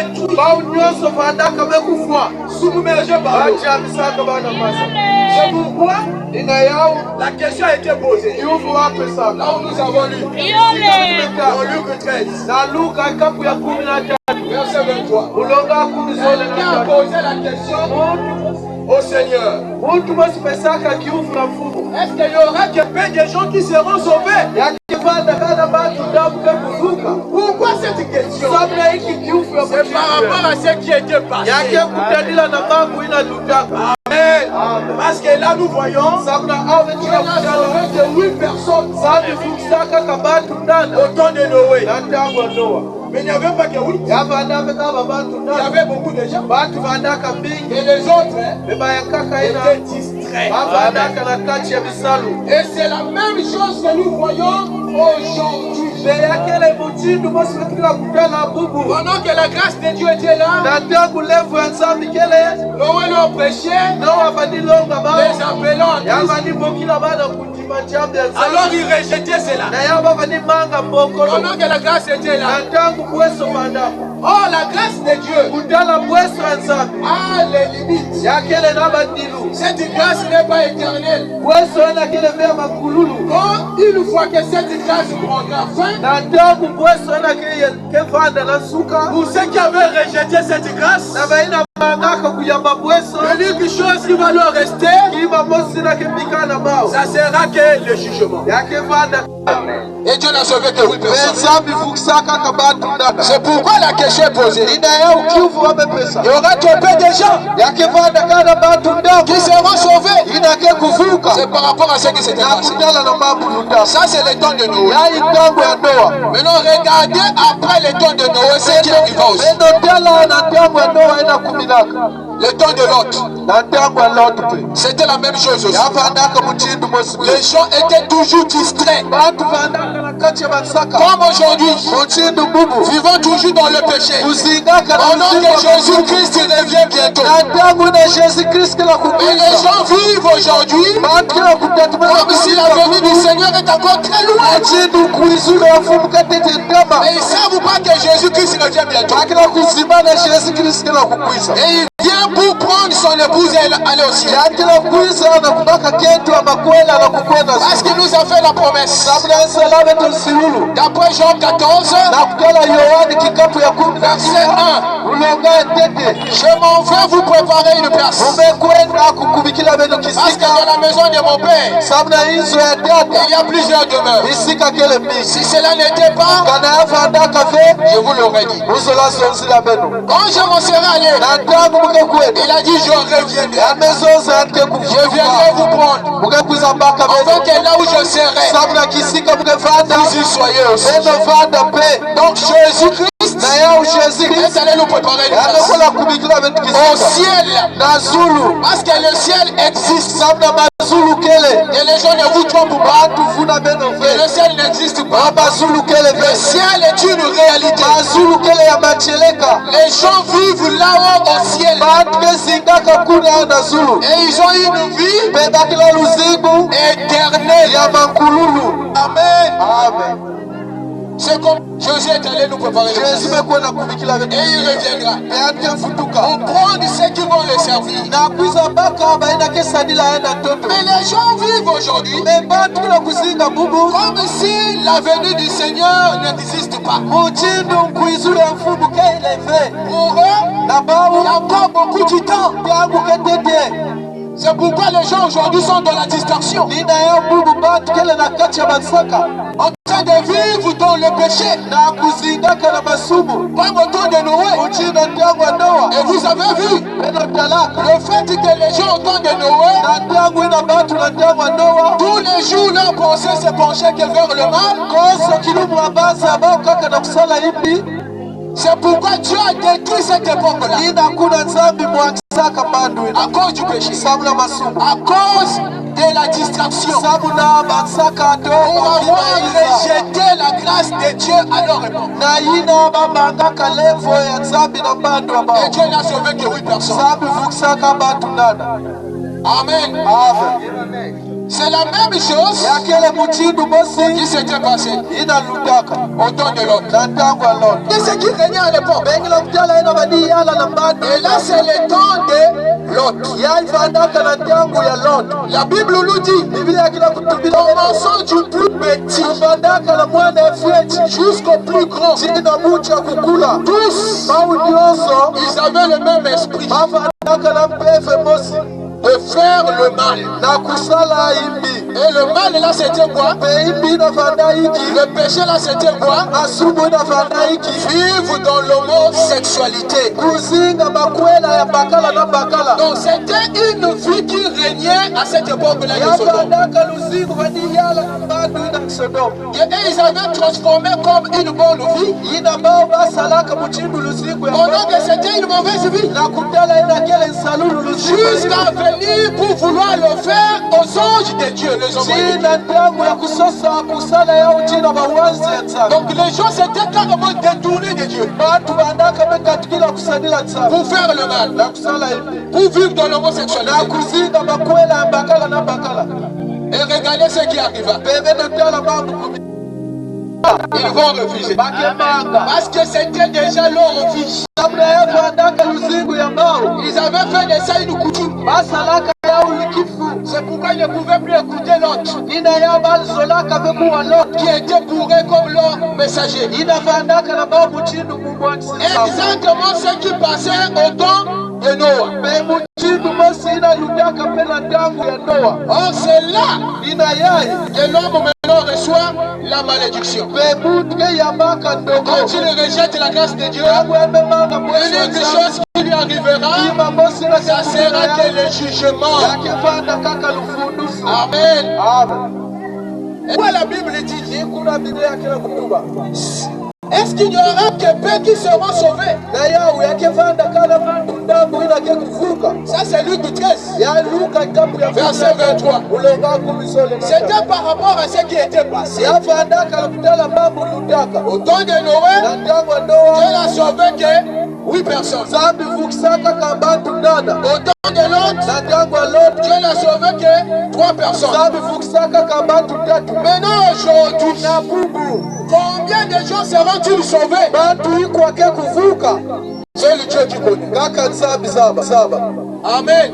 détruit. Submergé par l'eau. C'est pourquoi la question a été posée. Là où nous avons lu. Dans Luc 13. Verset 23. Quelqu'un a posé la question au Seigneur. Est-ce qu'il y aura que peu de gens qui seront sauvés? Pourquoi cette question? C'est par rapport à ce qui était passé. Amen. Parce que là nous voyons qu'il n'a sauvé que 8 personnes au temps de Noé. Mais il n'y avait pas que 8. Il y avait beaucoup de gens. Et les autres étaient distraits. Et c'est la même chose que nous voyons aujourd'hui. Pendant que la grâce de Dieu était là, Noé leur prêchait, les appelant à tous. Alors ils rejetaient cela. Pendant que la grâce était là. Oh, la grâce de Dieu a les limites. Cette grâce n'est pas éternelle. Quand une fois que cette grâce prendra fin, pour ceux qui avaient rejeté cette grâce, l'unique chose qui va leur rester, ça sera que le jugement. Et Dieu n'a sauvé que 8 personnes. C'est pourquoi la question est posée. Il y aura trop peu de gens qui seront sauvés. C'est par rapport à ce qui s'était passé. Ça, c'est le temps de Noé. Maintenant, regardez après le temps de Noé, ce qui arriva aussi. Le temps de Lot. C'était la même chose aussi. Les gens étaient toujours distraits. Comme aujourd'hui, vivant toujours dans le péché. Pendant que Jésus-Christ revient bientôt. Et les gens vivent aujourd'hui comme si la venue du Seigneur est encore très loin. Mais ils ne savent pas que Jésus-Christ revient bientôt. Et il vient pour prendre son épouse et aller au ciel. Parce qu'il nous a fait la promesse. D'après Jean 14, verset 1. Je m'en vais vous préparer une place. Parce que dans la maison de mon Père, il y a plusieurs demeures. Si cela n'était pas, je vous l'aurais dit. Quand je m'en serai allé, il a dit je reviendrai. Je viendrai vous prendre. Afin que là où je serai, vous y soyez aussi. Donc Jésus-Christ est allé nous préparer une place au ciel. Parce que le ciel existe. Et les gens ne vous trompent pas. Et le ciel n'existe pas. Le ciel est une réalité. Les gens vivent là-haut au ciel. Et ils ont une vie éternelle. Amen. C'est comme Jésus est allé nous préparer. Et il reviendra pour prendre ceux qui vont le servir. Mais les gens vivent aujourd'hui comme si la venue du Seigneur n'existe pas. Pour eux, il y a encore beaucoup de temps. C'est pourquoi les gens aujourd'hui sont dans la distraction. En train de vivre dans le péché. Comme au temps de Noé. Et vous avez vu le fait que les gens au temps de Noé, tous les jours leur pensée se penchait que vers le mal. C'est pourquoi Dieu a détruit cette époque-là. À cause du péché. À cause de la distraction. Pour avoir rejeté la grâce de Dieu à leur époque. Et Dieu n'a sauvé que 8 personnes. Amen. C'est la même chose qui s'était passé au temps de l'autre. Et ce qui régnait à l'époque. Et là, c'est le temps de Lot. La Bible nous dit, commençons du plus petit jusqu'au plus grand. Tous, ils avaient le même esprit de faire le mal. Et le mal là c'était quoi? Le péché là c'était quoi? Vivre dans l'homosexualité. Donc c'était une vie qui régnait à cette époque là de Sodome. Et ils avaient transformé comme une bonne vie. Pendant que c'était une mauvaise vie. Jusqu'à venir pour vouloir le faire aux anges de Dieu. Donc les gens s'étaient carrément détournés de Dieu pour faire le mal, pour vivre dans l'homosexualité. Et regardez ce qui arriva. Ils vont refuser parce que c'était déjà leur refuge. Ils avaient fait des signes de coutume. C'est pourquoi ils ne pouvaient plus écouter l'autre qui était bourré comme leur messager. Exactement ce qui passait au temps de Noah. Or c'est là que l'homme maintenant reçoit la malédiction. Quand il rejette la grâce de Dieu, l'unique chose qui lui arrivera, ça sera que le jugement. Amen. Et quoi la Bible dit? Est-ce qu'il y aura que peu qui seront sauvés? Ça c'est Luc 13, verset 23. C'était par rapport à ce qui était passé. Au temps de Noé, Dieu n'a sauvé que 8 personnes. Au temps de l'autre, Dieu n'a sauvé que 3 personnes. Maintenant aujourd'hui, combien de gens seront-ils sauvés? C'est le Dieu qui connaît. Amen.